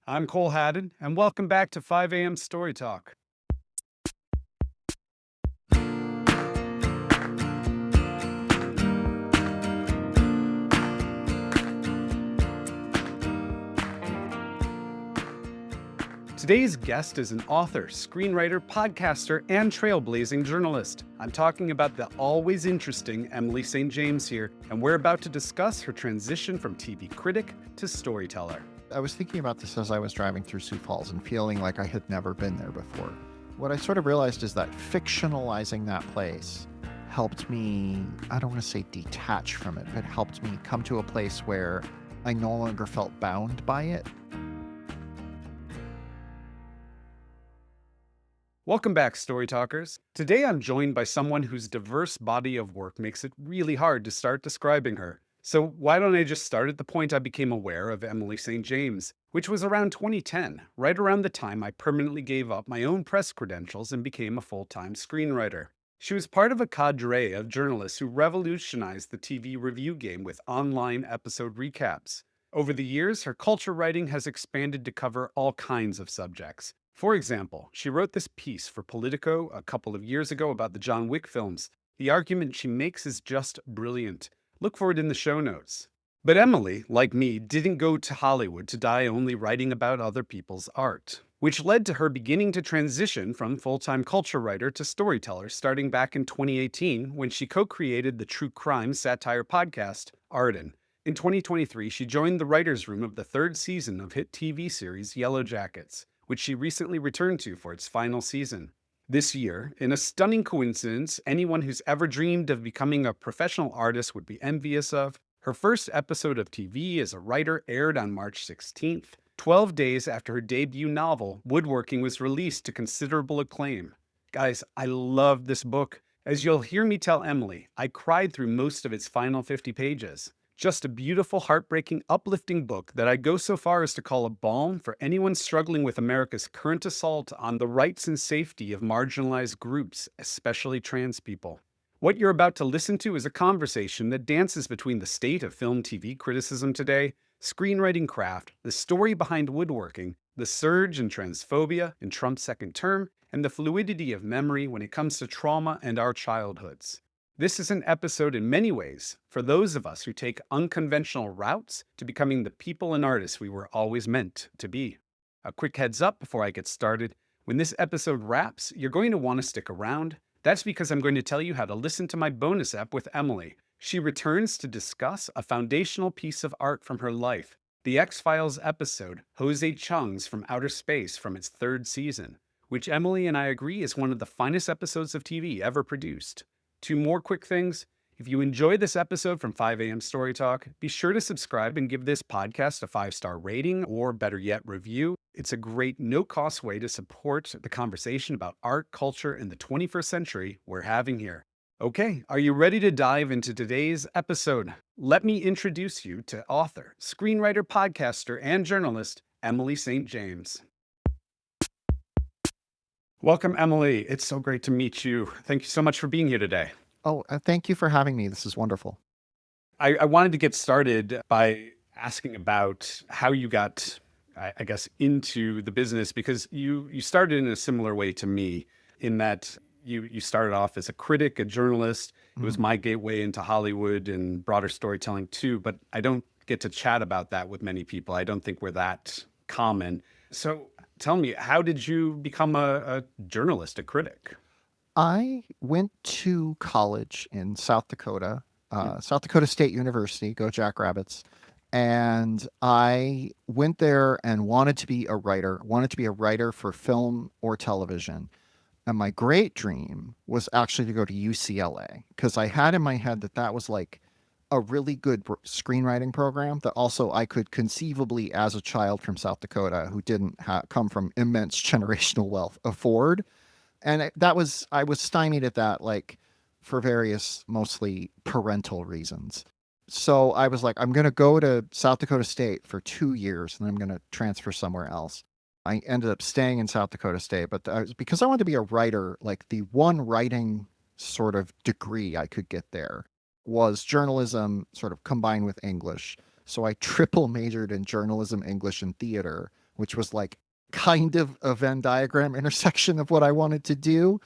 I'm Cole Haddon, and welcome back to 5 a.m. Story Talk. Today's guest is an author, screenwriter, podcaster, and trailblazing journalist. I'm talking about the always interesting Emily St. James here, and we're about to discuss her transition from TV critic to storyteller. I was thinking about this as I was driving through Sioux Falls and feeling like I had never been there before. What I sort of realized is that fictionalizing that place helped me, I don't want to say detach from it, but helped me come to a place where I no longer felt bound by it. Welcome back, Story Talkers. Today I'm joined by someone whose diverse body of work makes it really hard to start describing her. So why don't I just start at the point I became aware of Emily St. James, which was around 2010, right around the time I permanently gave up my own press credentials and became a full-time screenwriter. She was part of a cadre of journalists who revolutionized the TV review game with online episode recaps. Over the years, her culture writing has expanded to cover all kinds of subjects. For example, she wrote this piece for Politico a couple of years ago about the John Wick films. The argument she makes is just brilliant. Look for it in the show notes. But Emily, like me, didn't go to Hollywood to die only writing about other people's art, which led to her beginning to transition from full-time culture writer to storyteller starting back in 2018 when she co-created the true crime satire podcast, Arden. In 2023, she joined the writer's room of the third season of hit TV series Yellowjackets, which she recently returned to for its final season. This year, in a stunning coincidence anyone who's ever dreamed of becoming a professional artist would be envious of, her first episode of TV as a writer aired on March 16th, 12 days after her debut novel, Woodworking, was released to considerable acclaim. Guys, I love this book. As you'll hear me tell Emily, I cried through most of its final 50 pages. Just a beautiful, heartbreaking, uplifting book that I'd go so far as to call a balm for anyone struggling with America's current assault on the rights and safety of marginalized groups, especially trans people. What you're about to listen to is a conversation that dances between the state of film TV criticism today, screenwriting craft, the story behind Woodworking, the surge in transphobia in Trump's second term, and the fluidity of memory when it comes to trauma and our childhoods. This is an episode in many ways for those of us who take unconventional routes to becoming the people and artists we were always meant to be. A quick heads up before I get started. When this episode wraps, you're going to want to stick around. That's because I'm going to tell you how to listen to my bonus ep with Emily. She returns to discuss a foundational piece of art from her life, the X-Files episode, Jose Chung's From Outer Space from its third season, which Emily and I agree is one of the finest episodes of TV ever produced. Two more quick things. If you enjoyed this episode from 5 a.m. Story Talk, be sure to subscribe and give this podcast a 5-star rating, or better yet, review. It's a great no-cost way to support the conversation about art, culture, and the 21st century we're having here. Okay, are you ready to dive into today's episode? Let me introduce you to author, screenwriter, podcaster, and journalist, Emily St. James. Welcome, Emily. It's so great to meet you. Thank you so much for being here today. Oh, thank you for having me. This is wonderful. I wanted to get started by asking about how you got, I guess, into the business, because you started in a similar way to me in that you started off as a critic, a journalist. It was my gateway into Hollywood and broader storytelling too, but I don't get to chat about that with many people. I don't think we're that common. So tell me, how did you become a journalist, a critic? I went to college in South Dakota, South Dakota State University, go Jackrabbits. And I went there and wanted to be a writer for film or television. And my great dream was actually to go to UCLA, because I had in my head that that was like a really good screenwriting program that also I could conceivably, as a child from South Dakota who didn't come from immense generational wealth, afford. And I was stymied at that, like, for various mostly parental reasons. So I was like, I'm going to go to South Dakota State for 2 years and then I'm going to transfer somewhere else. I ended up staying in South Dakota State, but because I wanted to be a writer, like the one writing sort of degree I could get there was journalism sort of combined with English. So I triple majored in journalism, English, and theater which was like kind of a Venn diagram intersection of what I wanted to do.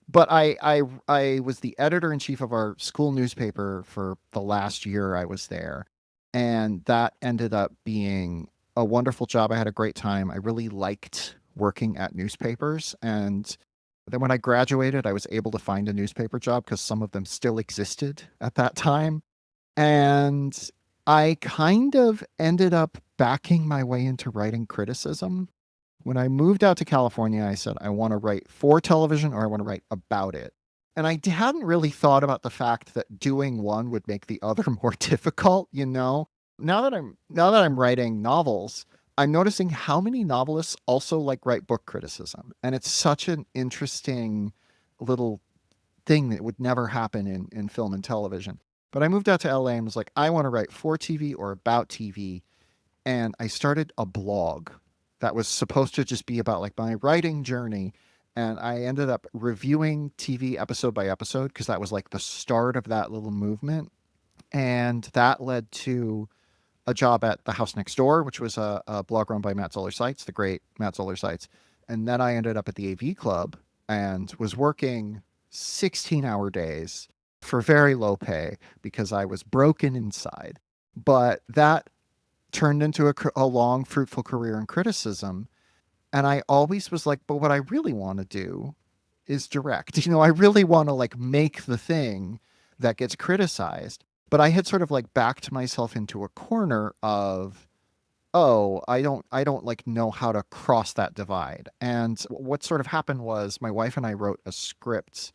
But I was the editor in chief of our school newspaper for the last year I was there. And that ended up being a wonderful job. I had a great time. I really liked working at newspapers. And then when I graduated, I was able to find a newspaper job because some of them still existed at that time. And I kind of ended up backing my way into writing criticism. When I moved out to California, I said, I want to write for television or I want to write about it. And I hadn't really thought about the fact that doing one would make the other more difficult, you know? Now that I'm writing novels, I'm noticing how many novelists also like write book criticism. And it's such an interesting little thing that would never happen in film and television. But I moved out to LA and was like, I want to write for TV or about TV. And I started a blog that was supposed to just be about like my writing journey. And I ended up reviewing TV episode by episode because that was like the start of that little movement. And that led to a job at The House Next Door, which was a blog run by Matt Zoller Seitz, the great Matt Zoller Seitz. And then I ended up at the AV Club and was working 16-hour days for very low pay because I was broken inside. But that turned into a long, fruitful career in criticism. And I always was like, but what I really want to do is direct. You know, I really want to like make the thing that gets criticized. But I had sort of like backed myself into a corner of, oh, I don't like know how to cross that divide. And what sort of happened was my wife and I wrote a script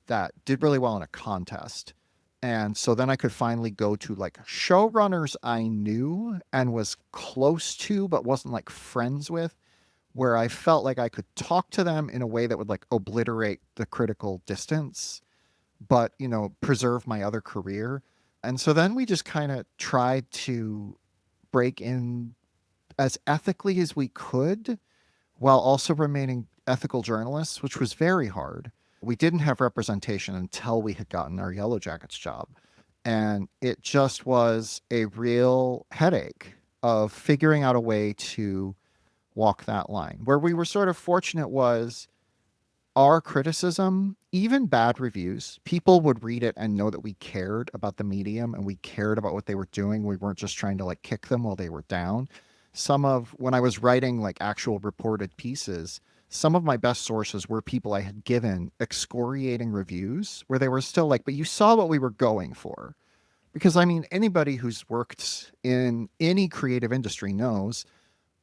that did really well in a contest. And so then I could finally go to like showrunners I knew and was close to, but wasn't like friends with, where I felt like I could talk to them in a way that would like obliterate the critical distance, but, you know, preserve my other career. And so then we just kind of tried to break in as ethically as we could while also remaining ethical journalists, which was very hard. We didn't have representation until we had gotten our Yellowjackets job. And it just was a real headache of figuring out a way to walk that line. Where we were sort of fortunate was our criticism, even bad reviews, people would read it and know that we cared about the medium and we cared about what they were doing. We weren't just trying to like kick them while they were down. When I was writing like actual reported pieces, some of my best sources were people I had given excoriating reviews where they were still like, but you saw what we were going for. Because I mean, anybody who's worked in any creative industry knows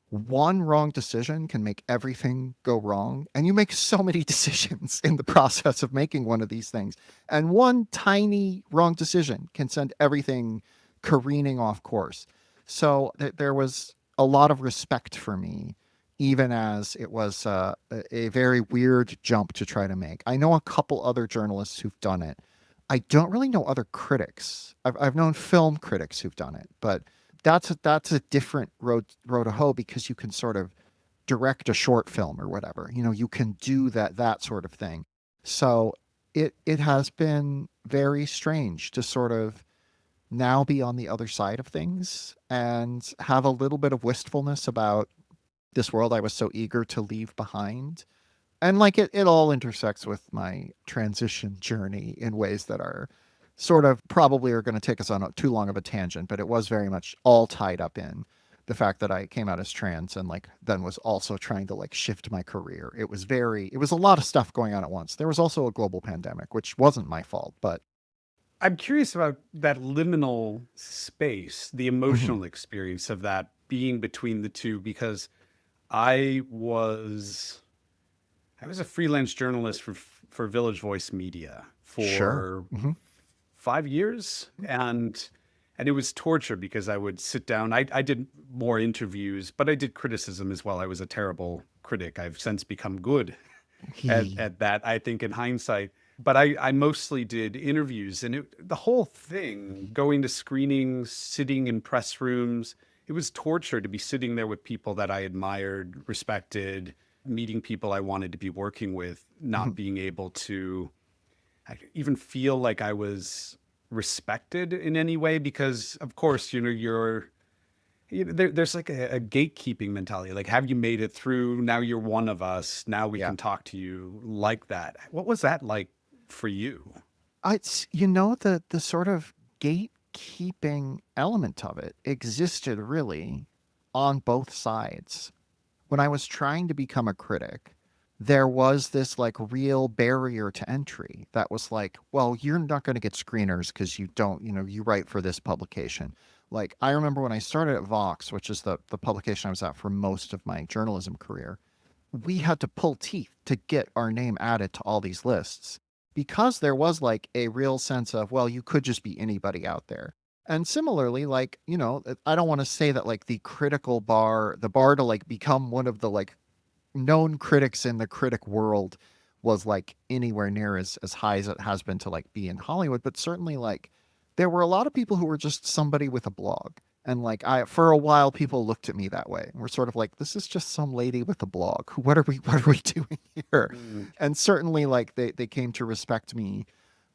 one wrong decision can make everything go wrong. And you make so many decisions in the process of making one of these things. And one tiny wrong decision can send everything careening off course. So there was a lot of respect for me, even as it was a very weird jump to try to make. I know a couple other journalists who've done it. I don't really know other critics. I've known film critics who've done it, but that's a different road to hoe because you can sort of direct a short film or whatever. You know, you can do that sort of thing. So it has been very strange to sort of now be on the other side of things and have a little bit of wistfulness about this world I was so eager to leave behind. And like it all intersects with my transition journey in ways that are sort of probably are going to take us on too long of a tangent, but it was very much all tied up in the fact that I came out as trans and like then was also trying to like shift my career. It was a lot of stuff going on at once. There was also a global pandemic, which wasn't my fault, but I'm curious about that liminal space, the Mhm. emotional experience of that being between the two, because I was I was a freelance journalist for Village Voice Media Sure. for Hmm. 5 years, and it was torture because I would sit down. I did more interviews, but I did criticism as well. I was a terrible critic. I've since become good at that, I think, in hindsight. But I mostly did interviews, and the whole thing, going to screenings, sitting in press rooms, it was torture to be sitting there with people that I admired, respected, meeting people I wanted to be working with, not being able to even feel like I was respected in any way because, of course, there's like a gatekeeping mentality. Like, have you made it through? Now you're one of us. Now we Yeah. can talk to you like that. What was that like for you? It's, the sort of gatekeeping element of it existed really on both sides. When I was trying to become a critic, there was this like real barrier to entry that was like, well, you're not going to get screeners because you don't, you write for this publication. Like, I remember when I started at Vox, which is the publication I was at for most of my journalism career, we had to pull teeth to get our name added to all these lists because there was like a real sense of, well, you could just be anybody out there. And similarly, like, I don't want to say that like the bar to like become one of the like known critics in the critic world was like anywhere near as high as it has been to like be in Hollywood, but certainly like there were a lot of people who were just somebody with a blog. And like for a while, people looked at me that way. And we're sort of like, this is just some lady with a blog. What are we doing here? Mm. And certainly like they came to respect me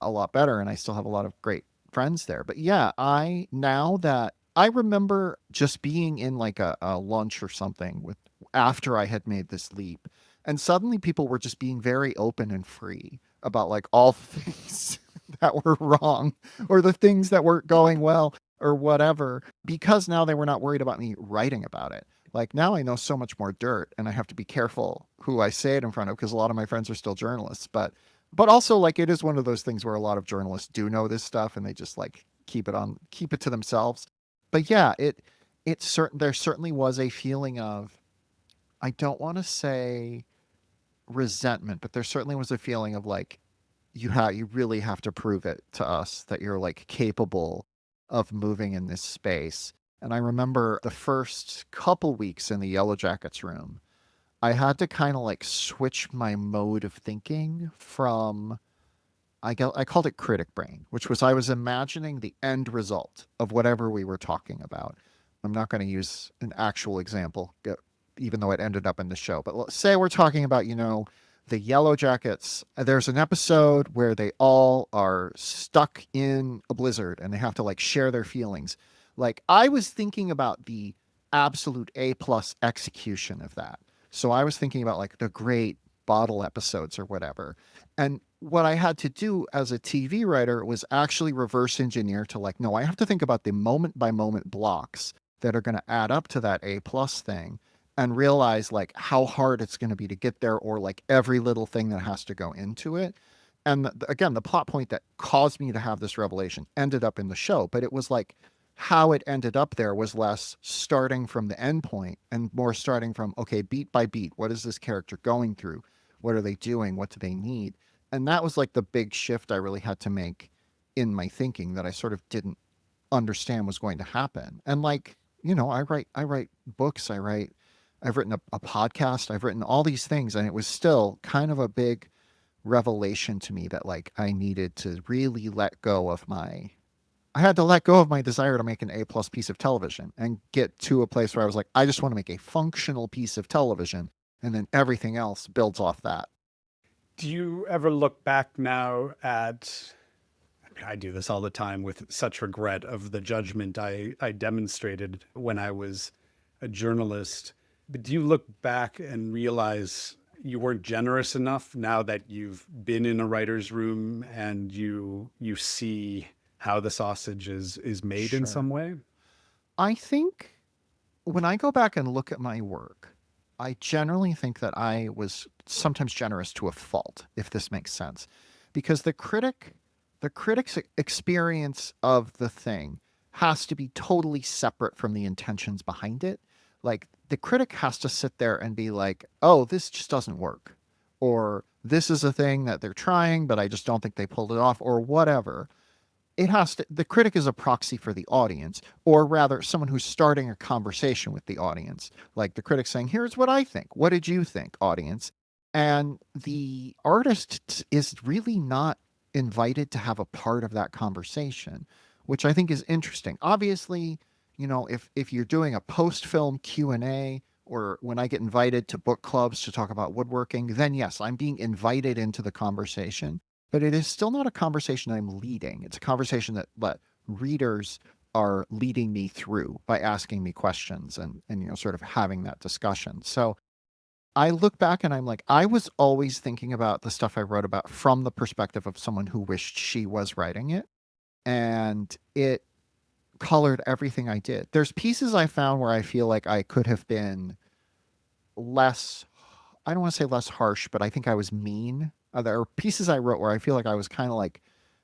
a lot better. And I still have a lot of great friends there. But yeah, now that I remember just being in like a lunch or something with after I had made this leap. And suddenly people were just being very open and free about like all the things that were wrong or the things that weren't going well or whatever, because now they were not worried about me writing about it. Like now I know so much more dirt and I have to be careful who I say it in front of because a lot of my friends are still journalists. But also like it is one of those things where a lot of journalists do know this stuff and they just like keep it to themselves. But yeah, there certainly was a feeling of, I don't want to say resentment, but there certainly was a feeling of like you really have to prove it to us that you're like capable of moving in this space. And I remember the first couple weeks in the Yellowjackets room, I had to kind of like switch my mode of thinking from I called it critic brain, which was I was imagining the end result of whatever we were talking about. I'm not going to use an actual example, even though it ended up in the show. But let's say we're talking about, the Yellowjackets. There's an episode where they all are stuck in a blizzard and they have to like share their feelings. Like I was thinking about the absolute A plus execution of that. So I was thinking about like the great bottle episodes or whatever. And what I had to do as a TV writer was actually reverse engineer to like, no, I have to think about the moment by moment blocks that are going to add up to that A plus thing and realize like how hard it's going to be to get there or like every little thing that has to go into it. And again, the plot point that caused me to have this revelation ended up in the show, but it was like how it ended up there was less starting from the end point and more starting from, okay, beat by beat, what is this character going through? What are they doing? What do they need? And that was like the big shift I really had to make in my thinking that I sort of didn't understand was going to happen. And like, I write books, I've written a podcast, I've written all these things, and it was still kind of a big revelation to me that like I needed to really I had to let go of my desire to make an A plus piece of television and get to a place where I was like, I just want to make a functional piece of television. And then everything else builds off that. Do you ever look back now at, I do this all the time with such regret of the judgment I demonstrated when I was a journalist. But do you look back and realize you weren't generous enough now that you've been in a writer's room and you see how the sausage is made in Sure. some way? I think when I go back and look at my work, I generally think that I was sometimes generous to a fault, if this makes sense. Because the critic's experience of the thing has to be totally separate from the intentions behind it. Like the critic has to sit there and be like, oh, this just doesn't work. Or this is a thing that they're trying, but I just don't think they pulled it off, or whatever. The critic is a proxy for the audience, or rather someone who's starting a conversation with the audience. Like the critic saying, here's what I think. What did you think, audience? And the artist is really not invited to have a part of that conversation, which I think is interesting. Obviously, if you're doing a post-film Q&A, or when I get invited to book clubs to talk about woodworking, then yes, I'm being invited into the conversation. But it is still not a conversation I'm leading. It's a conversation that readers are leading me through by asking me questions and sort of having that discussion. So I look back and I'm like, I was always thinking about the stuff I wrote about from the perspective of someone who wished she was writing it. And it colored everything I did. There's pieces I found where I feel like I could have been less, I don't want to say less harsh, but I think I was mean. There are pieces I wrote where I feel like I was kind of like,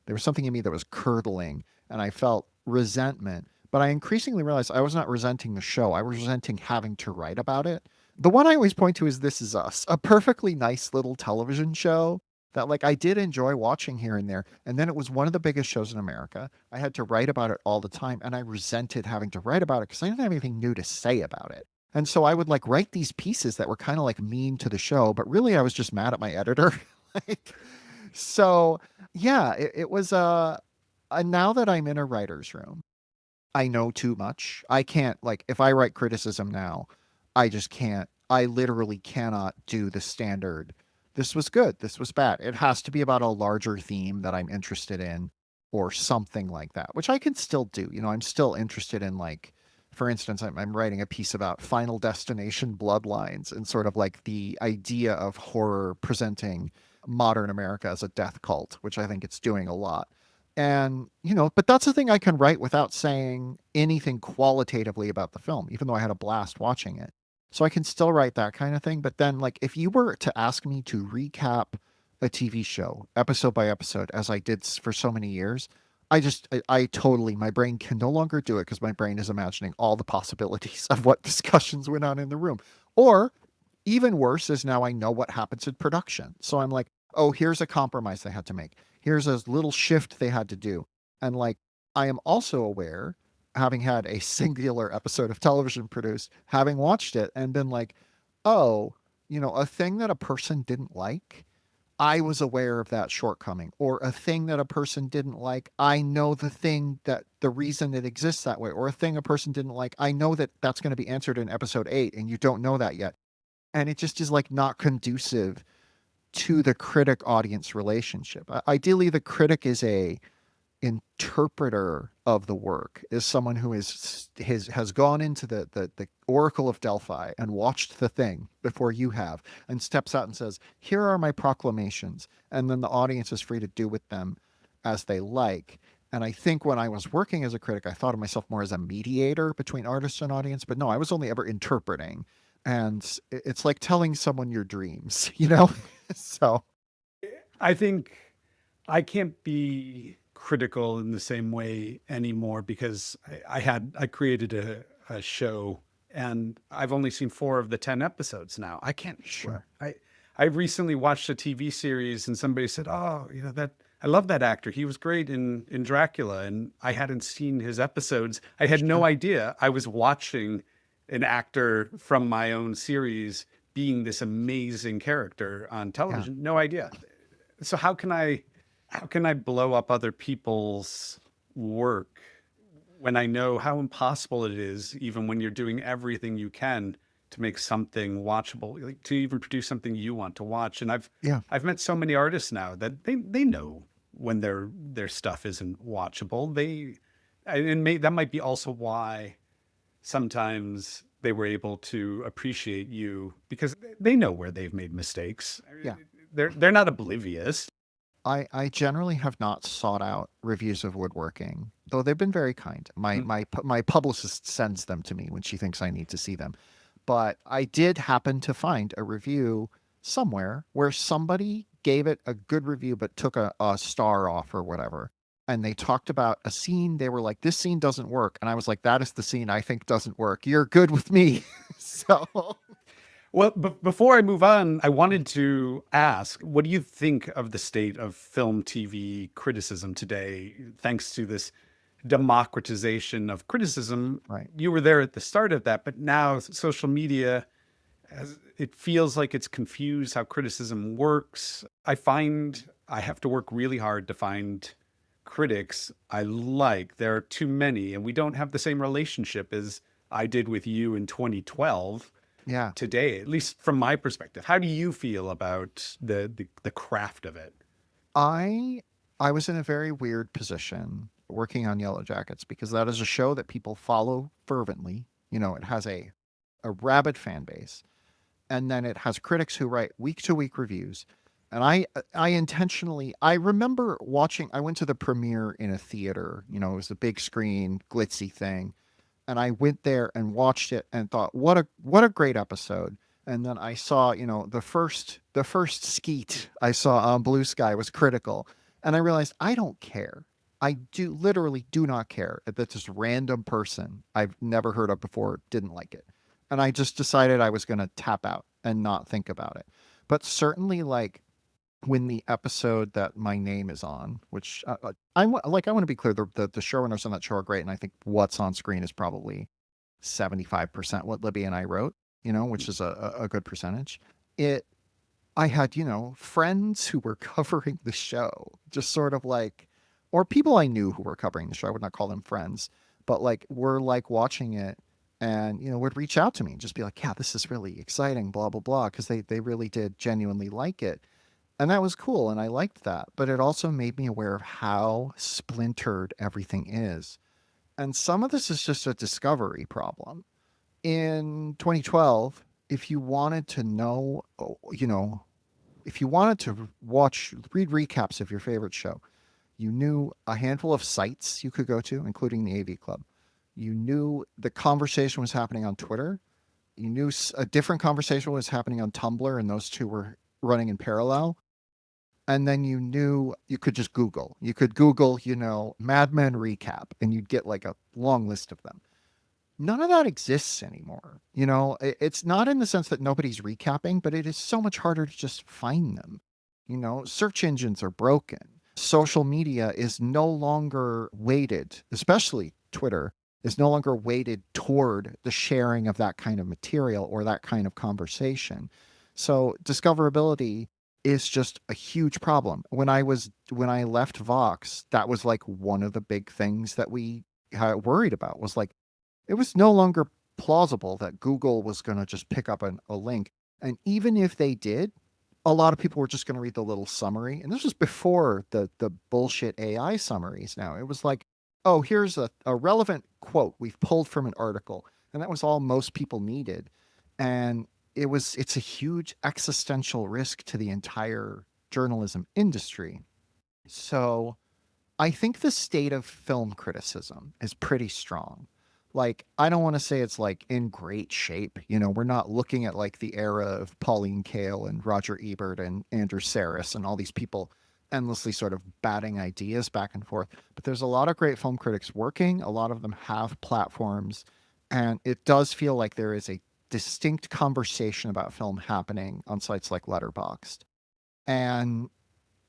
there was something in me that was curdling and I felt resentment. But I increasingly realized I was not resenting the show. I was resenting having to write about it. The one I always point to is This Is Us, a perfectly nice little television show that like I did enjoy watching here and there. And then it was one of the biggest shows in America. I had to write about it all the time and I resented having to write about it because I didn't have anything new to say about it. And so I would like write these pieces that were kind of like mean to the show, but really I was just mad at my editor. like, so yeah, it was now that I'm in a writer's room, I know too much. I can't like if I write criticism now, I just can't. I literally cannot do the standard. This was good. This was bad. It has to be about a larger theme that I'm interested in or something like that, which I can still do. I'm still interested in like for instance, I'm writing a piece about Final Destination Bloodlines and sort of like the idea of horror presenting modern America as a death cult, which I think it's doing a lot. And, but that's the thing I can write without saying anything qualitatively about the film, even though I had a blast watching it. So I can still write that kind of thing. But then, like, if you were to ask me to recap a TV show episode by episode, as I did for so many years, I totally, my brain can no longer do it because my brain is imagining all the possibilities of what discussions went on in the room. Or even worse is now I know what happens in production. So I'm like, oh, here's a compromise they had to make. Here's a little shift they had to do. And like, I am also aware, having had a singular episode of television produced, having watched it and been like, oh, a thing that a person didn't like, I was aware of that shortcoming, or a thing that a person didn't like. I know the reason it exists that way, or a thing a person didn't like. I know that that's going to be answered in episode 8 and you don't know that yet. And it just is like not conducive to the critic audience relationship. Ideally, the critic is a interpreter of the work, is someone who has gone into the Oracle of Delphi and watched the thing before you have and steps out and says, here are my proclamations. And then the audience is free to do with them as they like. And I think when I was working as a critic, I thought of myself more as a mediator between artist and audience, but no, I was only ever interpreting. And it's like telling someone your dreams, So I think I can't be critical in the same way anymore because I created a show and I've only seen 4 of the 10 episodes now. I can't. Sure. I recently watched a TV series and somebody said, "Oh, that I love that actor. He was great in Dracula," and I hadn't seen his episodes. I had no Sure. idea I was watching an actor from my own series being this amazing character on Yeah. television. No idea. So how can I blow up other people's work when I know how impossible it is, even when you're doing everything you can to make something watchable, like to even produce something you want to watch? And I've Yeah. I've met so many artists now that they know when their stuff isn't watchable. That might be also why sometimes they were able to appreciate you because they know where they've made mistakes. Yeah. They're not oblivious. I generally have not sought out reviews of woodworking, though they've been very kind. Mm. My publicist sends them to me when she thinks I need to see them. But I did happen to find a review somewhere where somebody gave it a good review but took a star off or whatever. And they talked about a scene. They were like, this scene doesn't work. And I was like, that is the scene I think doesn't work. You're good with me. So Well, before I move on, I wanted to ask, what do you think of the state of film TV criticism today, thanks to this democratization of criticism? right. You were there at the start of that, but now social media, it feels like it's confused how criticism works. I find I have to work really hard to find critics I like. There are too many, and we don't have the same relationship as I did with you in 2012 Yeah. today, at least from my perspective. How do you feel about the craft of it? I I was in a very weird position working on Yellowjackets because that is a show that people follow fervently. It has a rabid fan base, and then it has critics who write week to week reviews. And I remember watching, I went to the premiere in a theater, it was a big screen, glitzy thing. And I went there and watched it and thought, what a great episode. And then I saw, the first skeet I saw on Blue Sky was critical. And I realized I don't care. I literally do not care if this random person I've never heard of before didn't like it. And I just decided I was going to tap out and not think about it. But certainly, like, when the episode that my name is on, which I want to be clear, the showrunners on that show are great, and I think what's on screen is probably 75% what Libby and I wrote, which is a good percentage. I had, friends who were covering the show, just sort of like, or people I knew who were covering the show. I would not call them friends, but like were like watching it and, would reach out to me and just be like, yeah, this is really exciting, blah, blah, blah, because they really did genuinely like it. And that was cool, and I liked that. But it also made me aware of how splintered everything is. And some of this is just a discovery problem. In 2012, if you wanted to know, if you wanted to read recaps of your favorite show, you knew a handful of sites you could go to, including the AV Club. You knew the conversation was happening on Twitter. You knew a different conversation was happening on Tumblr, and those two were running in parallel. And then you knew you could just Google. You could Google, Mad Men recap, and you'd get like a long list of them. None of that exists anymore. It's not in the sense that nobody's recapping, but it is so much harder to just find them. Search engines are broken. Social media is no longer weighted, especially Twitter, is no longer weighted toward the sharing of that kind of material or that kind of conversation. So discoverability is just a huge problem. When I left Vox, that was like one of the big things that we worried about, was like, it was no longer plausible that Google was going to just pick up a link. And even if they did, a lot of people were just going to read the little summary. And this was before the bullshit AI summaries now. It was like, oh, here's a relevant quote we've pulled from an article. And that was all most people needed. And it's a huge existential risk to the entire journalism industry. So I think the state of film criticism is pretty strong. Like, I don't want to say it's like in great shape. We're not looking at like the era of Pauline Kael and Roger Ebert and Andrew Sarris and all these people endlessly sort of batting ideas back and forth. But there's a lot of great film critics working. A lot of them have platforms. And it does feel like there is a distinct conversation about film happening on sites like Letterboxd. And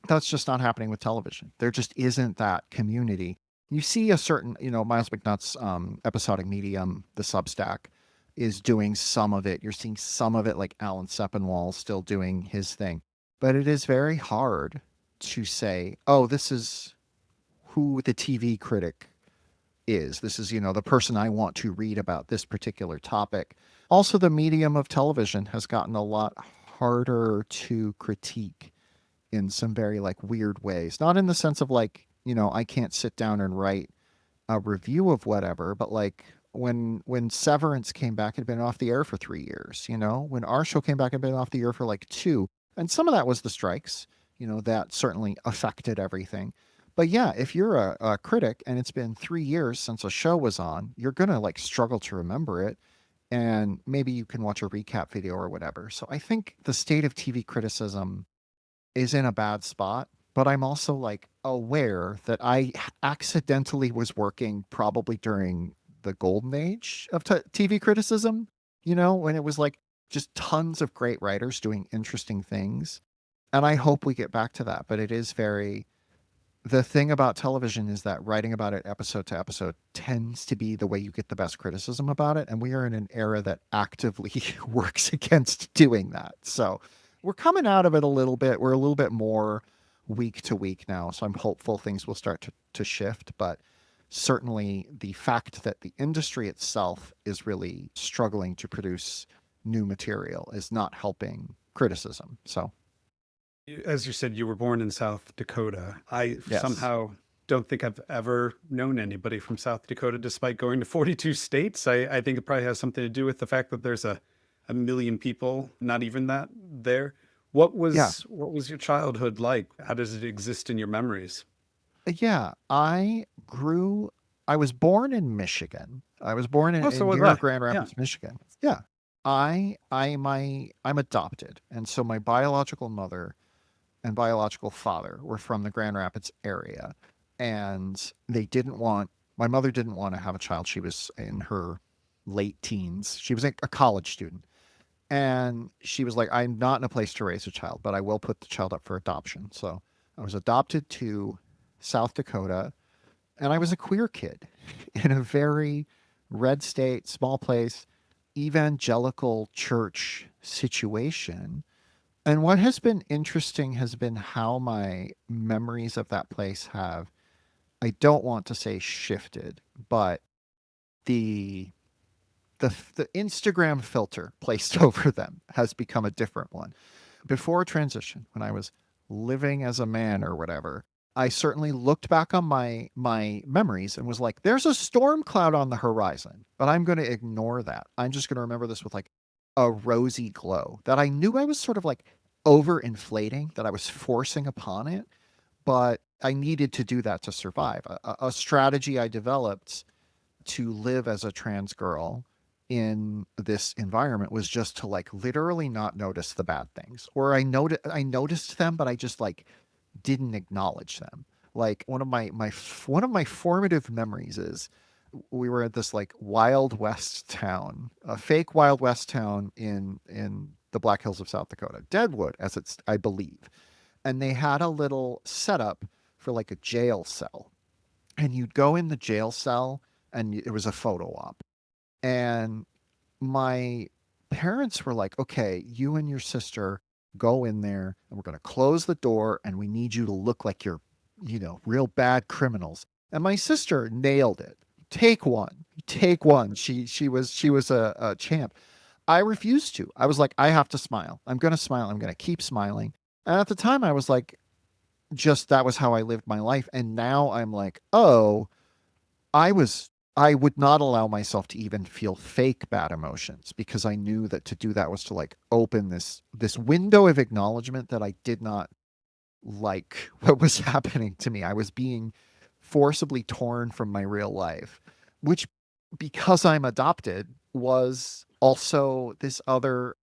that's just not happening with television. There just isn't that community. You see a certain, Miles McNutt's episodic medium, the Substack, is doing some of it. You're seeing some of it, like Alan Sepinwall still doing his thing. But it is very hard to say, oh, this is who the TV critic is. This is, the person I want to read about this particular topic. Also, the medium of television has gotten a lot harder to critique in some very like weird ways. Not in the sense of like, I can't sit down and write a review of whatever, but like when Severance came back, it had been off the air for 3 years. When our show came back, it had been off the air for like 2. And some of that was the strikes, that certainly affected everything. But yeah, if you're a critic and it's been 3 years since a show was on, you're going to like struggle to remember it. And maybe you can watch a recap video or whatever. So I think the state of TV criticism is in a bad spot, but I'm also like aware that I accidentally was working probably during the golden age of TV criticism, when it was like just tons of great writers doing interesting things. And I hope we get back to that. But the thing about television is that writing about it episode to episode tends to be the way you get the best criticism about it. And we are in an era that actively works against doing that. So we're coming out of it a little bit. We're a little bit more week to week now. So I'm hopeful things will start to shift. But certainly the fact that the industry itself is really struggling to produce new material is not helping criticism. So As you said, you were born in South Dakota. I yes. somehow don't think I've ever known anybody from South Dakota despite going to 42 states. I think it probably has something to do with the fact that there's a million people, not even that, there. Yeah. What was your childhood like? How does it exist in your memories? Yeah. I was born in Michigan. I was born Oh, so in was near I. Grand Yeah. Rapids, Michigan. Yeah. I'm adopted. And so my biological mother and biological father were from the Grand Rapids area. And my mother didn't want to have a child. She was in her late teens. She was a college student. And she was like, I'm not in a place to raise a child, but I will put the child up for adoption. So I was adopted to South Dakota, and I was a queer kid in a very red state, small place, evangelical church situation. And what has been interesting has been how my memories of that place have, I don't want to say shifted, but the the Instagram filter placed over them has become a different one. Before transition, when I was living as a man or whatever, I certainly looked back on my memories and was like, there's a storm cloud on the horizon, but I'm going to ignore that. I'm just going to remember this with like a rosy glow that I knew I was sort of like overinflating, that I was forcing upon it, but I needed to do that to survive. A strategy I developed to live as a trans girl in this environment was just to like literally not notice the bad things, or I noticed them but I just like didn't acknowledge them. Like one of my formative memories is we were at this like Wild West town, a fake Wild West town in the Black Hills of South Dakota, Deadwood as it's I believe. And they had a little setup for like a jail cell, and you'd go in the jail cell and it was a photo op. And my parents were like, okay, you and your sister go in there and we're going to close the door and we need you to look like you're, real bad criminals. And my sister nailed it. Take one. Take one. She was a champ. I refused to. I was like, I have to smile. I'm going to smile. I'm going to keep smiling. And at the time I was like, just that was how I lived my life. And now I'm like, oh, I was I would not allow myself to even feel fake bad emotions because I knew that to do that was to like open this window of acknowledgement that I did not like what was happening to me. I was being forcibly torn from my real life, which because I'm adopted was also this other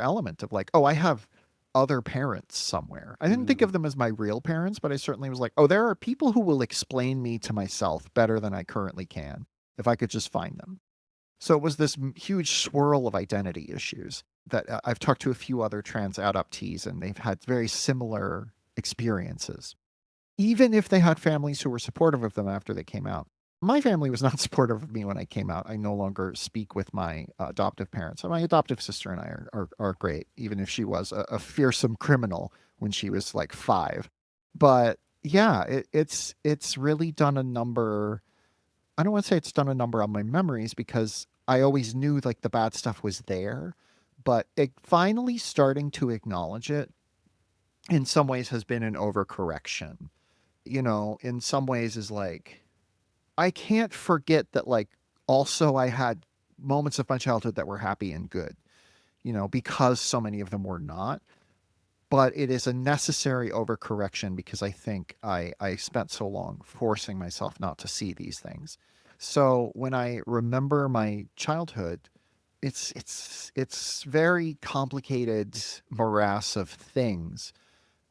element of like, oh, I have other parents somewhere. I didn't think Mm. of them as my real parents, but I certainly was like, oh, there are people who will explain me to myself better than I currently can if I could just find them. So it was this huge swirl of identity issues that I've talked to a few other trans adoptees, and they've had very similar experiences, even if they had families who were supportive of them after they came out. My family was not supportive of me when I came out. I no longer speak with my adoptive parents. My adoptive sister and I are great, even if she was a fearsome criminal when she was like 5. But yeah, it's really done a number. I don't want to say it's done a number on my memories because I always knew like the bad stuff was there, but it finally starting to acknowledge it in some ways has been an overcorrection. In some ways is like I can't forget that like also I had moments of my childhood that were happy and good, because so many of them were not. But it is a necessary overcorrection because I think I spent so long forcing myself not to see these things. So when I remember my childhood, it's very complicated morass of things.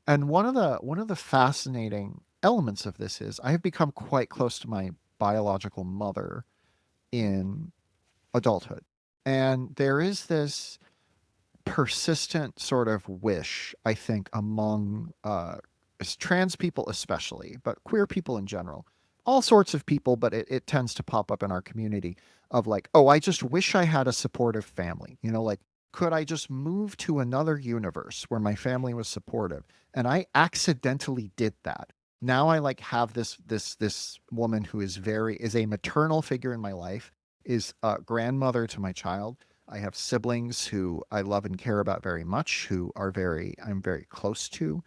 And one of the fascinating elements of this is I have become quite close to my biological mother in adulthood. And there is this persistent sort of wish, I think, among trans people especially, but queer people in general, all sorts of people, but it tends to pop up in our community of like, oh, I just wish I had a supportive family. Like, could I just move to another universe where my family was supportive? And I accidentally did that. Now I like have this woman who is a maternal figure in my life, is a grandmother to my child. I have siblings who I love and care about very much, I'm very close to.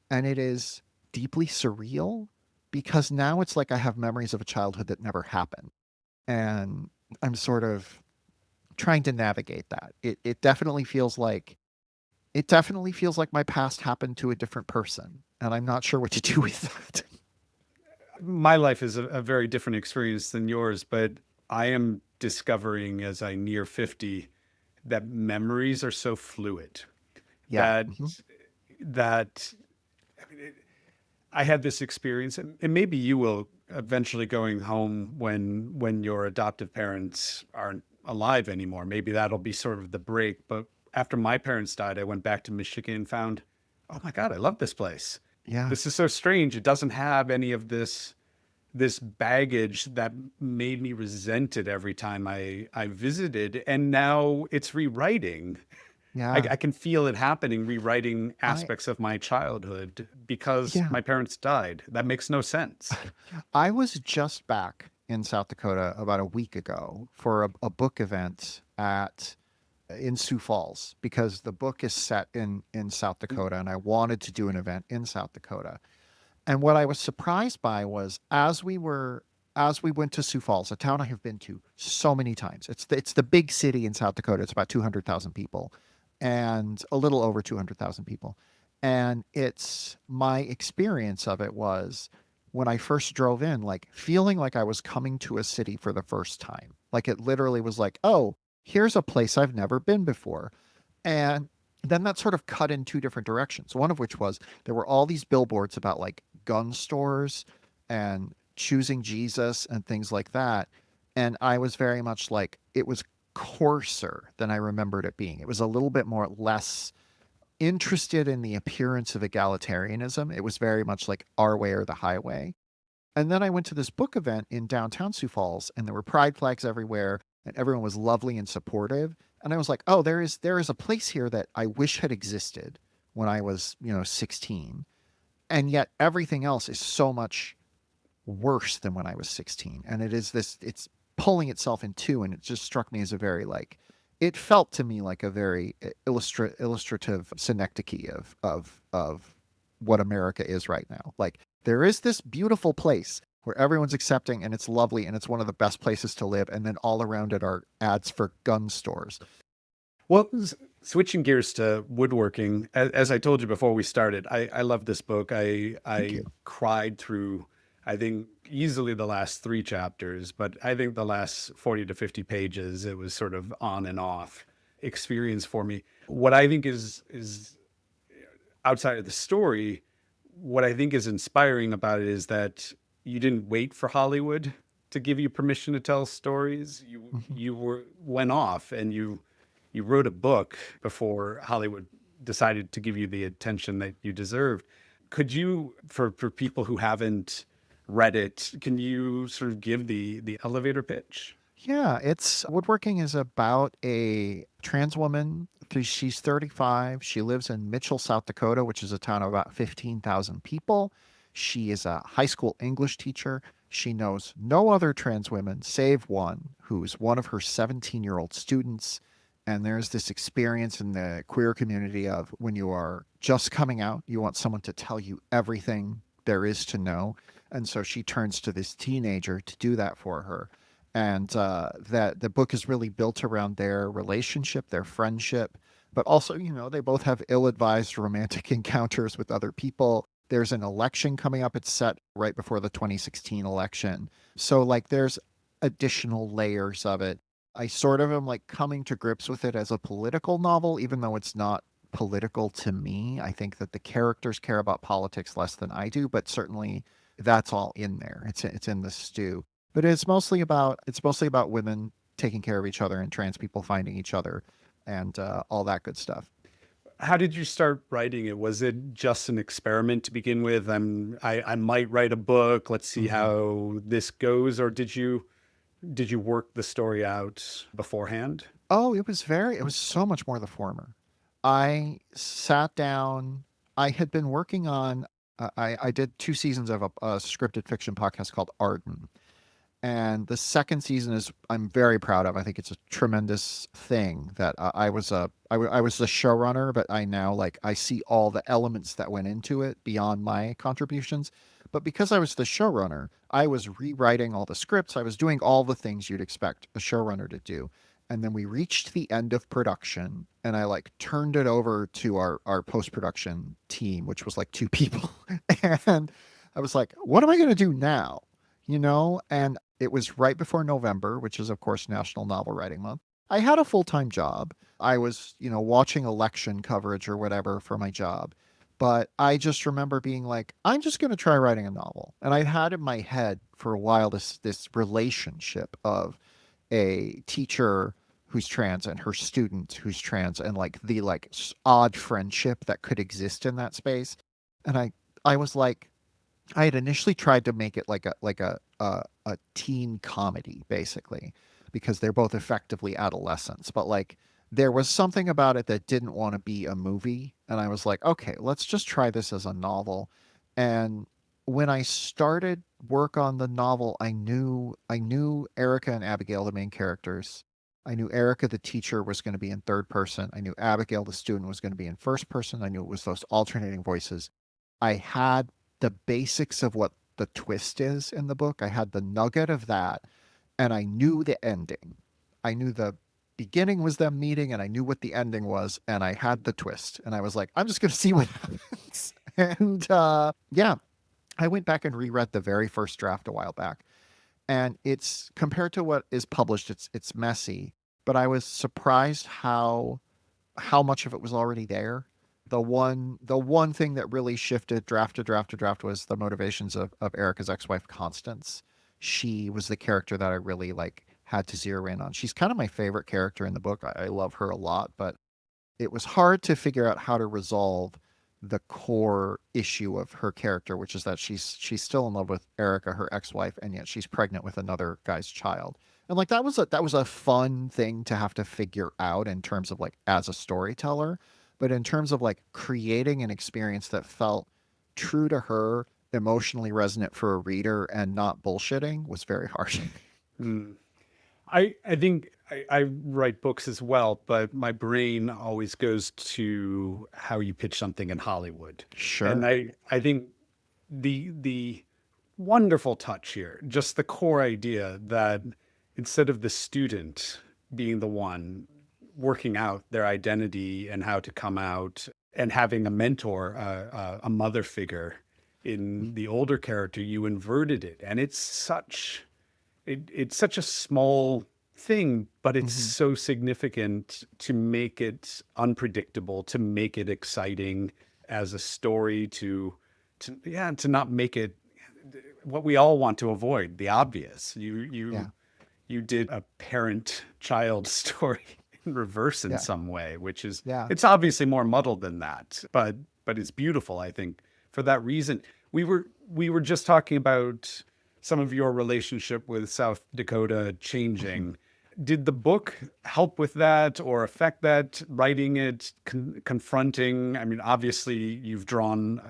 And it is deeply surreal, because now it's like I have memories of a childhood that never happened. And I'm sort of trying to navigate that. It definitely feels like my past happened to a different person, and I'm not sure what to do with that. My life is a very different experience than yours, but I am discovering as I near 50 that memories are so fluid Yeah. that that I mean, I had this experience, and maybe you will eventually going home when your adoptive parents aren't alive anymore. Maybe that'll be sort of the break. But after my parents died, I went back to Michigan and found, oh my God, I love this place. Yeah. This is so strange. It doesn't have any of this baggage that made me resent it every time I visited. And now it's rewriting. Yeah. I can feel it happening, rewriting I aspects of my childhood because yeah. my parents died. That makes no sense. I was just back in South Dakota about a week ago for a book event at in Sioux Falls because the book is set in South Dakota and I wanted to do an event in South Dakota. And what I was surprised by was as we went to Sioux Falls, a town I have been to so many times. It's the big city in South Dakota. It's about 200,000 people and a little over 200,000 people. And it's my experience of it was when I first drove in, like feeling like I was coming to a city for the first time. Like it literally was like, oh, here's a place I've never been before. And then that sort of cut in two different directions. One of which was there were all these billboards about like gun stores and choosing Jesus and things like that. And I was very much like, it was coarser than I remembered it being. It was a little bit more less interested in the appearance of egalitarianism. It was very much like our way or the highway. And then I went to this book event in downtown Sioux Falls, and there were pride flags everywhere, and everyone was lovely and supportive. And I was like, oh, there is a place here that I wish had existed when I was, 16. And yet everything else is so much worse than when I was 16. And it's pulling itself in two, and it just struck me as a very like it felt to me like a very illustrative synecdoche of what America is right now. Like there is this beautiful place where everyone's accepting and it's lovely and it's one of the best places to live, and then all around it are ads for gun stores. Well, switching gears to woodworking, as I told you before we started, I love this book. Thank I you. cried through, I think, easily the last three chapters, but I think the last 40 to 50 pages, it was sort of on and off experience for me. What I think is outside of the story, what I think is inspiring about it is that you didn't wait for Hollywood to give you permission to tell stories. You Mhm. you were went off and you wrote a book before Hollywood decided to give you the attention that you deserved. Could you, for people who haven't read it, can you sort of give the elevator pitch? Yeah, it's Woodworking is about a trans woman. She's 35. She lives in Mitchell, South Dakota, which is a town of about 15,000 people. She is a high school English teacher. She knows no other trans women save one, who's one of her 17-year-old students. And there's this experience in the queer community of when you are just coming out, you want someone to tell you everything there is to know. And so she turns to this teenager to do that for her. And that the book is really built around their relationship, their friendship, but also, they both have ill-advised romantic encounters with other people. There's an election coming up. It's set right before the 2016 election. So, like, there's additional layers of it. I sort of am like coming to grips with it as a political novel, even though it's not political to me. I think that the characters care about politics less than I do, but certainly that's all in there. It's in the stew. But it's mostly about women taking care of each other and trans people finding each other and all that good stuff. How did you start writing it? Was it just an experiment to begin with? I might write a book. Let's see Mhm. how this goes. Or did you work the story out beforehand? Oh, it was so much more the former. I sat down. I had been working on. I did 2 seasons of a scripted fiction podcast called Arden, and the second season is I'm very proud of. I think it's a tremendous thing that I was the showrunner, but I now like I see all the elements that went into it beyond my contributions. But because I was the showrunner, I was rewriting all the scripts. I was doing all the things you'd expect a showrunner to do. And then we reached the end of production, and I like turned it over to our post-production team, which was like 2 people. And I was like, what am I going to do now? And it was right before November, which is of course National Novel Writing Month. I had a full-time job. I was, watching election coverage or whatever for my job. But I just remember being like, I'm just going to try writing a novel. And I had in my head for a while this relationship of a teacher who's trans and her student who's trans, and like the odd friendship that could exist in that space. And I was like, I had initially tried to make it like a teen comedy, basically, because they're both effectively adolescents. But like there was something about it that didn't want to be a movie, and I was like, okay, let's just try this as a novel. And when I started work on the novel, I knew Erica and Abigail, the main characters. I knew Erica, the teacher, was going to be in third person. I knew Abigail, the student, was going to be in first person. I knew it was those alternating voices. I had the basics of what the twist is in the book. I had the nugget of that, and I knew the ending. I knew the beginning was them meeting, and I knew what the ending was, and I had the twist. And I was like, I'm just going to see what happens. And yeah, I went back and reread the very first draft a while back, and it's compared to what is published, it's messy, but I was surprised how much of it was already there. The one thing that really shifted draft to draft to draft was the motivations of Erica's ex-wife Constance. She was the character that I really had to zero in on. She's kind of my favorite character in the book. I love her a lot, but it was hard to figure out how to resolve the core issue of her character, which is that she's still in love with Erica, her ex-wife, and yet she's pregnant with another guy's child. And like that was a fun thing to have to figure out in terms of as a storyteller, but in terms of creating an experience that felt true to her, emotionally resonant for a reader, and not bullshitting was very hard. Mm. I think I write books as well, but my brain always goes to how you pitch something in Hollywood. And Sure. I think the wonderful touch here, just the core idea that instead of the student being the one working out their identity and how to come out and having a mentor, a mother figure in the older character, you inverted it. And it's such a small thing, but it's Hmm. so significant to make it unpredictable, to make it exciting as a story, to not make it what we all want to avoid, the obvious. Yeah. You did a parent-child story in reverse in Yeah. some way, which is Yeah. it's obviously more muddled than that, but it's beautiful, I think, for that reason. We were just talking about some of your relationship with South Dakota Mhm. changing. Did the book help with that or affect that, writing it, confronting? I mean, obviously, you've drawn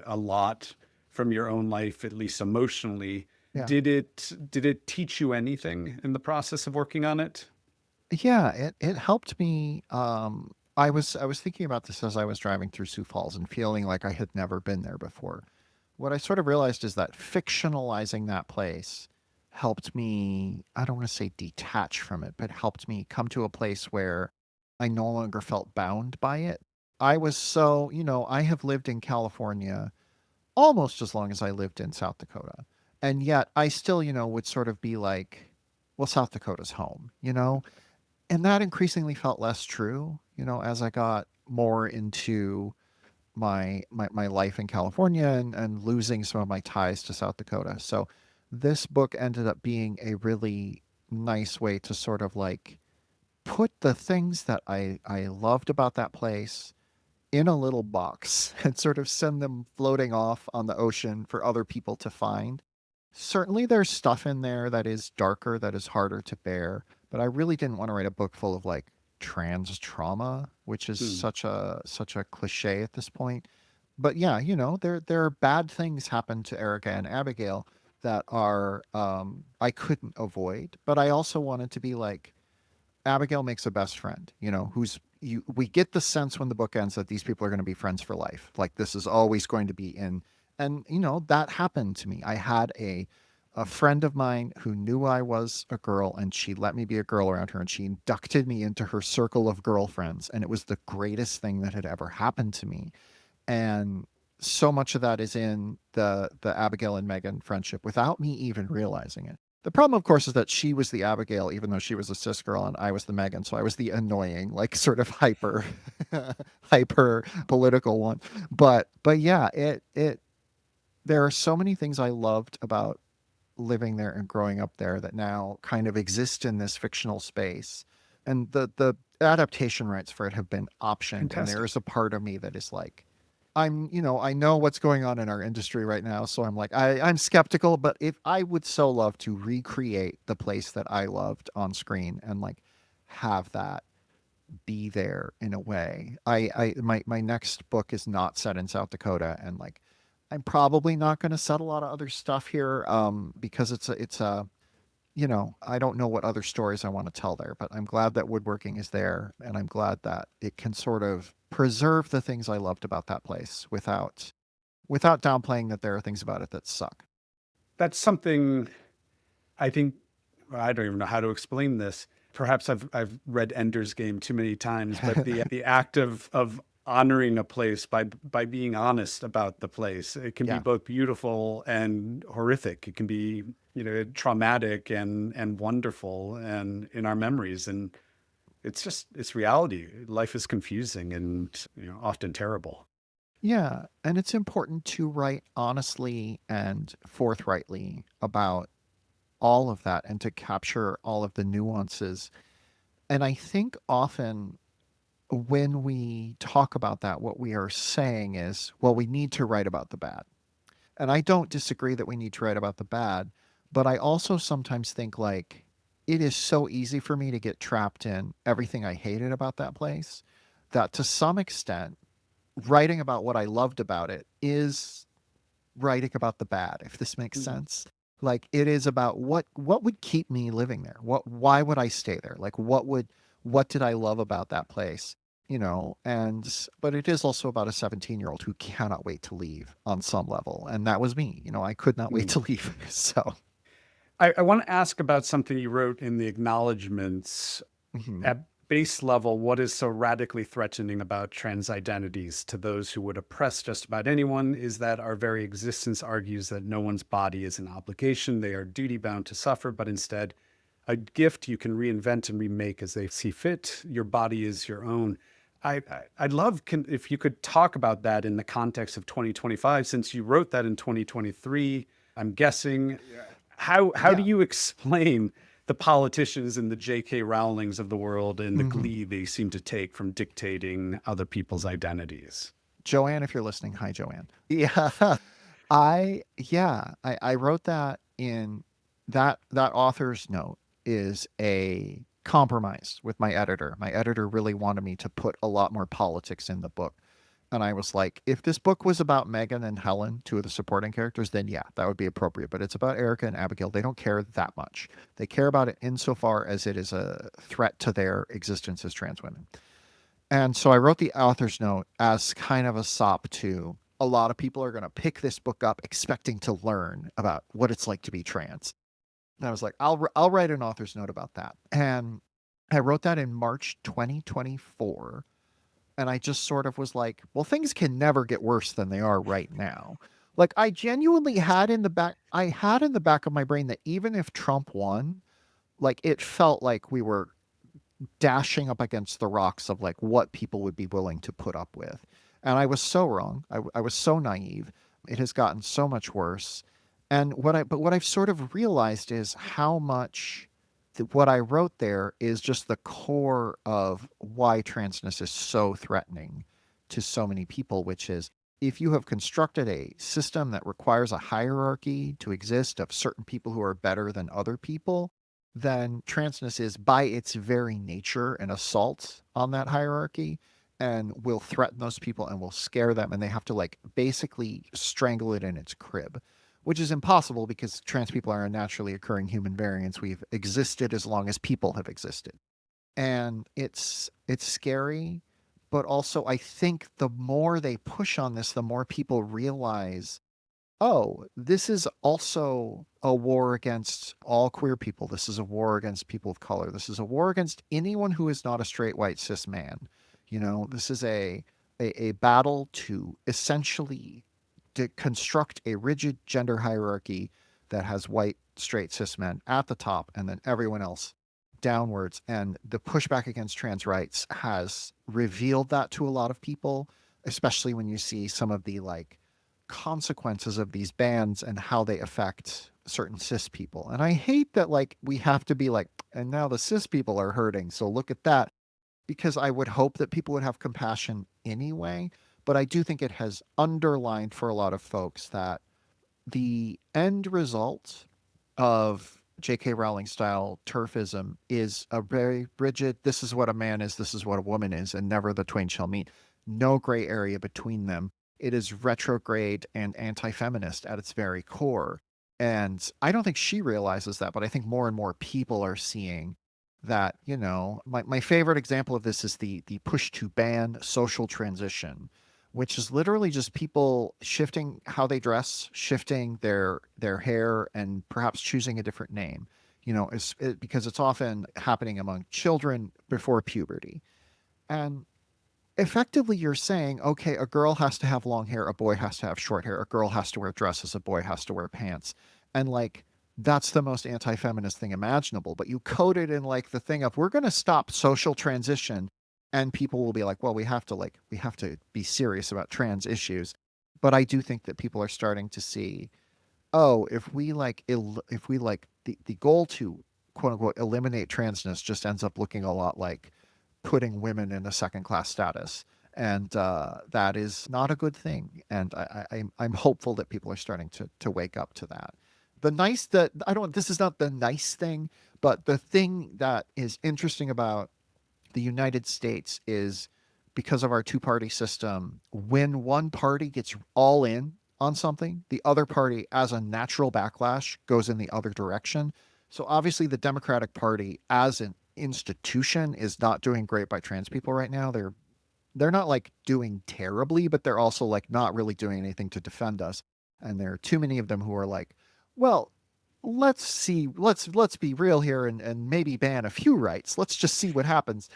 a lot from your own life, at least emotionally. Yeah. Did it teach you anything in the process of working on it? Yeah, it helped me. I was thinking about this as I was driving through Sioux Falls and feeling like I had never been there before. What I sort of realized is that fictionalizing that place helped me, I don't want to say detach from it, but helped me come to a place where I no longer felt bound by it. I was so, I have lived in California almost as long as I lived in South Dakota. And yet I still, would sort of be like, well, South Dakota's home, and that increasingly felt less true, as I got more into my life in California, and losing some of my ties to South Dakota. So this book ended up being a really nice way to sort of put the things that I loved about that place in a little box and sort of send them floating off on the ocean for other people to find. Certainly there's stuff in there that is darker, that is harder to bear, but I really didn't want to write a book full of trans trauma, which is Hmm. such a cliche at this point. But yeah, there are bad things happen to Erica and Abigail that are I couldn't avoid, but I also wanted to be like, Abigail makes a best friend, who's we get the sense when the book ends that these people are going to be friends for life. Like this is always going to be in And, that happened to me. I had a friend of mine who knew I was a girl, and she let me be a girl around her, and she inducted me into her circle of girlfriends. And it was the greatest thing that had ever happened to me. And so much of that is in the Abigail and Megan friendship without me even realizing it. The problem, of course, is that she was the Abigail, even though she was a cis girl, and I was the Megan. So I was the annoying, like sort of hyper political one. But yeah, there are so many things I loved about living there and growing up there that now kind of exist in this fictional space. And the adaptation rights for it have been optioned. And there Fantastic. is a part of me that is like, I know what's going on in our industry right now. So I'm like, I'm skeptical, but if I would so love to recreate the place that I loved on screen and like have that be there in a way. My next book is not set in South Dakota, and like I'm probably not going to set a lot of other stuff here because it's a I don't know what other stories I want to tell there, but I'm glad that woodworking is there, and I'm glad that it can sort of preserve the things I loved about that place without downplaying that there are things about it that suck. That's something I think I don't even know how to explain this. Perhaps I've read Ender's Game too many times, but the act of honoring a place by being honest about the place, it can be Yeah. both beautiful and horrific. It can be, traumatic and wonderful and in our memories. And it's reality. Life is confusing and, often terrible. Yeah, and it's important to write honestly and forthrightly about all of that and to capture all of the nuances. And I think often when we talk about that, what we are saying is, well, we need to write about the bad. And I don't disagree that we need to write about the bad, but I also sometimes think like it is so easy for me to get trapped in everything I hated about that place that to some extent, writing about what I loved about it is writing about the bad, if this makes Mhm. sense. Like it is about what would keep me living there? Why would I stay there? Like what did I love about that place? And but it is also about a 17-year-old who cannot wait to leave on some level. And that was me. I could not wait Mm. to leave. So I want to ask about something you wrote in the acknowledgments. mhm. At base level, what is so radically threatening about trans identities to those who would oppress just about anyone is that our very existence argues that no one's body is an obligation. They are duty bound to suffer, but instead a gift you can reinvent and remake as they see fit. Your body is your own. I'd love if you could talk about that in the context of 2025, since you wrote that in 2023. I'm guessing. How do Yeah. you explain the politicians and the J.K. Rowlings of the world and the Hmm. glee they seem to take from dictating other people's identities? Joanne, if you're listening, hi Joanne. Yeah. I wrote that in that author's note is a compromise with my editor. My editor really wanted me to put a lot more politics in the book. And I was like, if this book was about Megan and Helen, two of the supporting characters, then yeah, that would be appropriate. But it's about Erica and Abigail. They don't care that much. They care about it insofar as it is a threat to their existence as trans women. And so I wrote the author's note as kind of a sop to a lot of people are going to pick this book up expecting to learn about what it's like to be trans. And I was like, I'll write an author's note about that. And I wrote that in March 2024. And I just sort of was like, well, things can never get worse than they are right now. Like I genuinely had in the back of my brain that even if Trump won, like it felt like we were dashing up against the rocks of like what people would be willing to put up with. And I was so wrong. I was so naive. It has gotten so much worse. And what I've sort of realized is how much what I wrote there is just the core of why transness is so threatening to so many people, which is if you have constructed a system that requires a hierarchy to exist of certain people who are better than other people, then transness is by its very nature an assault on that hierarchy and will threaten those people and will scare them, and they have to like basically strangle it in its crib, which is impossible because trans people are a naturally occurring human variants. We've existed as long as people have existed. And it's scary, but also I think the more they push on this, the more people realize oh, this is also a war against all queer people. This is a war against people of color. This is a war against anyone who is not a straight white cis man. This is a battle to essentially to construct a rigid gender hierarchy that has white straight cis men at the top and then everyone else downwards. And the pushback against trans rights has revealed that to a lot of people, especially when you see some of the like consequences of these bans and how they affect certain cis people. And I hate that like we have to be like, and now the cis people are hurting, so look at that, because I would hope that people would have compassion anyway. But I do think it has underlined for a lot of folks that the end result of J.K. Rowling style turfism is a very rigid, this is what a man is, this is what a woman is, and never the twain shall meet. No gray area between them. It is retrograde and anti-feminist at its very core. And I don't think she realizes that, but I think more and more people are seeing that, my favorite example of this is the push to ban social transition, which is literally just people shifting how they dress, shifting their hair, and perhaps choosing a different name, because it's often happening among children before puberty. And effectively you're saying, okay, a girl has to have long hair, a boy has to have short hair, a girl has to wear dresses, a boy has to wear pants. And like, that's the most anti-feminist thing imaginable. But you code it in like the thing of, we're going to stop social transition. And people will be like, well, we have to be serious about trans issues. But I do think that people are starting to see, oh, if we like the goal to quote unquote eliminate transness just ends up looking a lot like putting women in a second class status. And that is not a good thing. And I'm hopeful that people are starting to wake up to that. This is not the nice thing, but the thing that is interesting about the United States is because of our two-party system, when one party gets all in on something, the other party, as a natural backlash, goes in the other direction. So obviously the Democratic Party as an institution is not doing great by trans people right now. They're not like doing terribly, but they're also like not really doing anything to defend us. And there are too many of them who are like, well, let's be real here and maybe ban a few rights. Let's just see what happens.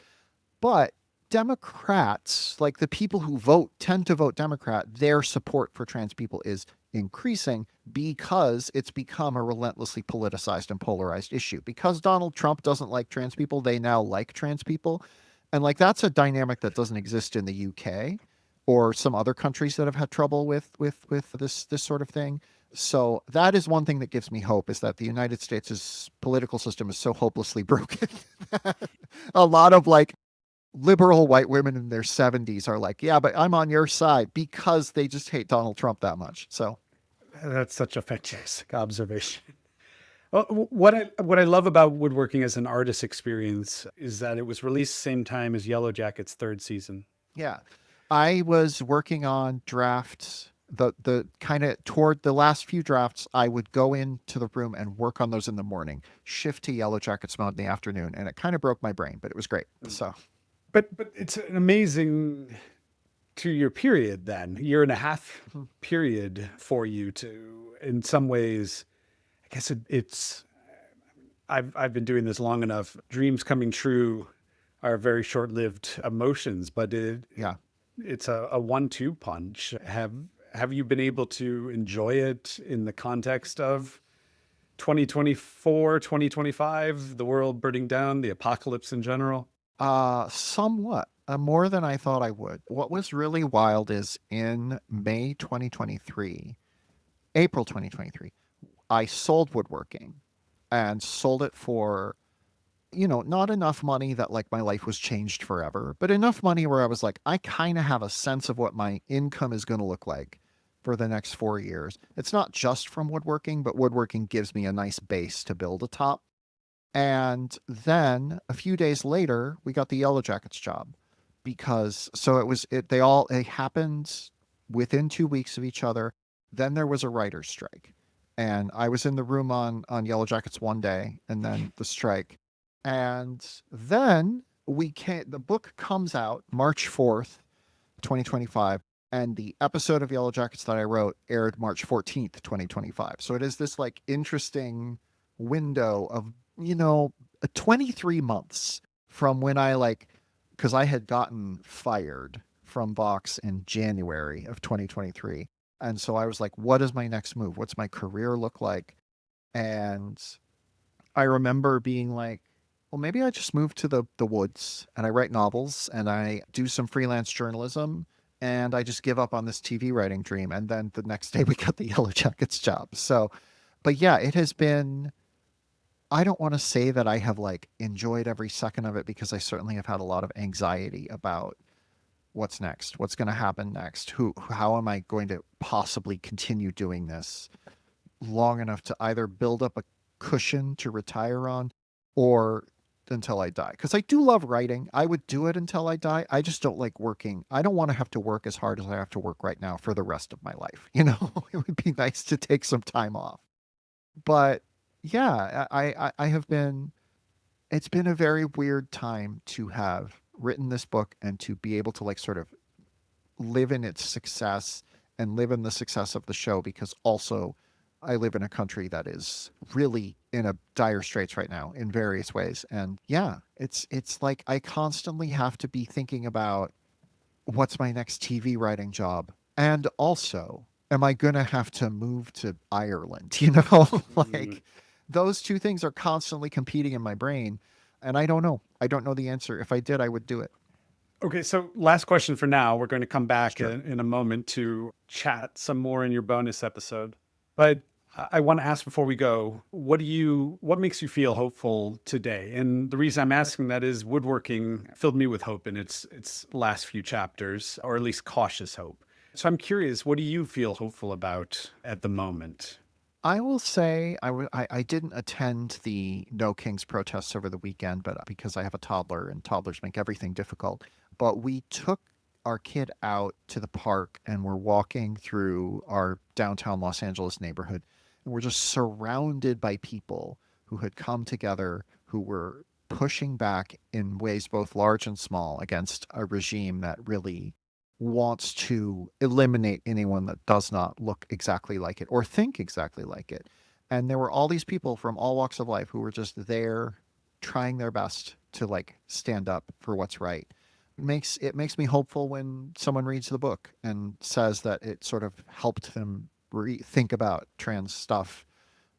But Democrats, like the people who tend to vote Democrat, their support for trans people is increasing because it's become a relentlessly politicized and polarized issue. Because Donald Trump doesn't like trans people, they now like trans people. And like that's a dynamic that doesn't exist in the UK or some other countries that have had trouble with this sort of thing. So that is one thing that gives me hope, is that the United States' political system is so hopelessly broken. A lot of like liberal white women in their 70s are like, yeah, but I'm on your side, because they just hate Donald Trump that much. So That's such a fantastic observation. Well, what I love about Woodworking as an artist experience is that it was released same time as Yellowjackets' third season. yeah, I was working on drafts. The kind of toward the last few drafts, I would go into the room and work on those in the morning, shift to Yellowjackets mode in the afternoon, and it kind of broke my brain, but it was great. So, But it's an amazing 2 year period then, year and a half period for you to, in some ways, I guess it's, I've been doing this long enough. Dreams coming true are very short-lived emotions, but yeah. it's a 1-2 punch. Have you been able to enjoy it in the context of 2024, 2025, the world burning down, the apocalypse in general? Somewhat. More than I thought I would. What was really wild is in May 2023, April 2023, I sold Woodworking and sold it for, not enough money that like my life was changed forever, but enough money where I was like, I kind of have a sense of what my income is going to look like for the next 4 years. It's not just from Woodworking, but Woodworking gives me a nice base to build atop. And then a few days later, we got the Yellowjackets job, because they happened within 2 weeks of each other. Then there was a writer's strike, and I was in the room on Yellowjackets one day, and then the strike, and then the book comes out March 4th, 2025. And the episode of Yellowjackets that I wrote aired March 14th, 2025. So it is this like interesting window of, 23 months from when I like, because I had gotten fired from Vox in January of 2023. And so I was like, what is my next move? What's my career look like? And I remember being like, well, maybe I just move to the woods and I write novels and I do some freelance journalism and I just give up on this TV writing dream. And then the next day we got the Yellowjackets job. So, but yeah, it has been, I don't want to say that I have like enjoyed every second of it because I certainly have had a lot of anxiety about what's next, what's going to happen next, how am I going to possibly continue doing this long enough to either build up a cushion to retire on or until I die. Because I do love writing. I would do it until I die. I just don't like working. I don't want to have to work as hard as I have to work right now for the rest of my life. It would be nice to take some time off. But yeah, I have been, it's been a very weird time to have written this book and to be able to like sort of live in its success and live in the success of the show because also I live in a country that is really in a dire straits right now in various ways. And yeah, it's like I constantly have to be thinking about what's my next TV writing job? And also, am I going to have to move to Ireland? Mm. Like those two things are constantly competing in my brain. And I don't know. I don't know the answer. If I did, I would do it. Okay, so last question for now. We're going to come back Sure. in a moment to chat some more in your bonus episode. But I want to ask before we go, what makes you feel hopeful today? And the reason I'm asking that is Woodworking filled me with hope in its last few chapters, or at least cautious hope. So I'm curious, what do you feel hopeful about at the moment? I will say I didn't attend the No Kings protests over the weekend, but because I have a toddler and toddlers make everything difficult. But we took our kid out to the park and we're walking through our downtown Los Angeles neighborhood. And we're just surrounded by people who had come together, who were pushing back in ways both large and small against a regime that really wants to eliminate anyone that does not look exactly like it or think exactly like it. And there were all these people from all walks of life who were just there trying their best to like stand up for what's right. It makes me hopeful when someone reads the book and says that it sort of helped them think about trans stuff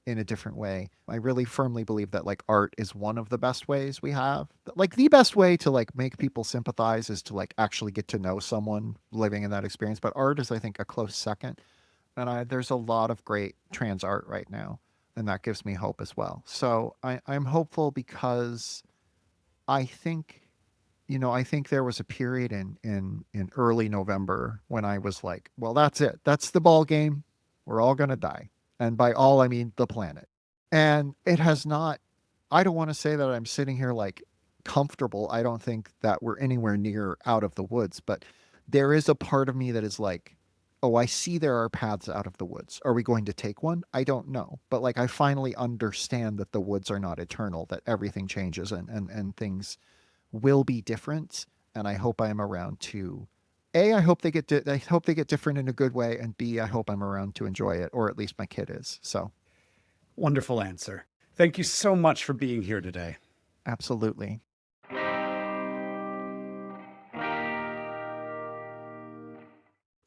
in a different way. I really firmly believe that like art is one of the best ways we have. Like the best way to like make people sympathize is to like actually get to know someone living in that experience. But art is, I think, a close second. And there's a lot of great trans art right now, and that gives me hope as well. So I'm hopeful because I think, I think there was a period in early November when I was like, well, that's it. That's the ball game. We're all gonna die. And by all I mean the planet. And it has not, I don't want to say that I'm sitting here like comfortable. I don't think that we're anywhere near out of the woods, but there is a part of me that is like, oh, I see there are paths out of the woods. Are we going to take one? I don't know. But like I finally understand that the woods are not eternal, that everything changes and things will be different. And I hope I am around to A, I hope they get different in a good way, and B, I hope I'm around to enjoy it, or at least my kid is. So Wonderful answer. Thank you so much for being here today. absolutely.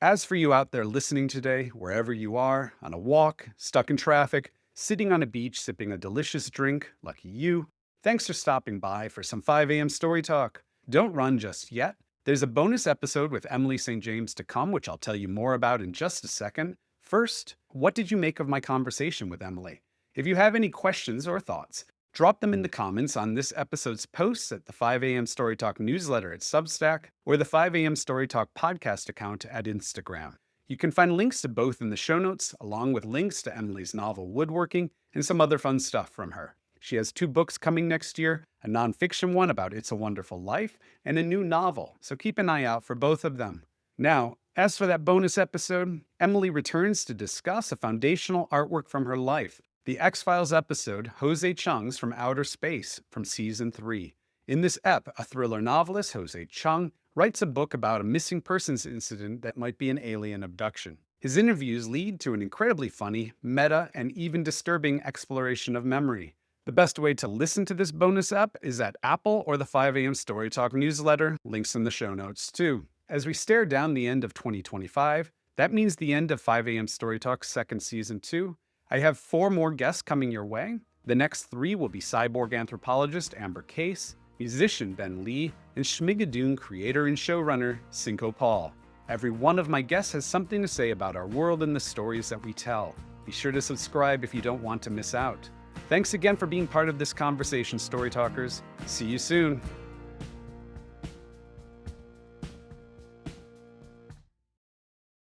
As for you out there listening today, wherever you are, on a walk, stuck in traffic, sitting on a beach sipping a delicious drink, lucky you, thanks for stopping by for some 5 a.m. Story Talk. Don't run just yet. There's a bonus episode with Emily St. James to come, which I'll tell you more about in just a second. First, what did you make of my conversation with Emily? If you have any questions or thoughts, drop them in the comments on this episode's posts at the 5 a.m. Story Talk newsletter at Substack or the 5 a.m. Story Talk podcast account at Instagram. You can find links to both in the show notes, along with links to Emily's novel Woodworking and some other fun stuff from her. She has 2 books coming next year, a nonfiction one about It's a Wonderful Life, and a new novel, so keep an eye out for both of them. Now, as for that bonus episode, Emily returns to discuss a foundational artwork from her life, the X-Files episode Jose Chung's From Outer Space from Season 3. In this ep, a thriller novelist, Jose Chung, writes a book about a missing persons incident that might be an alien abduction. His interviews lead to an incredibly funny, meta, and even disturbing exploration of memory. The best way to listen to this bonus app is at Apple or the 5 a.m. Story Talk newsletter, links in the show notes too. As we stare down the end of 2025, that means the end of 5 a.m. Story Talk's second season too. I have 4 more guests coming your way. The next 3 will be cyborg anthropologist Amber Case, musician Ben Lee, and Schmigadoon creator and showrunner Cinco Paul. Every one of my guests has something to say about our world and the stories that we tell. Be sure to subscribe if you don't want to miss out. Thanks again for being part of this conversation, Story Talkers. See you soon.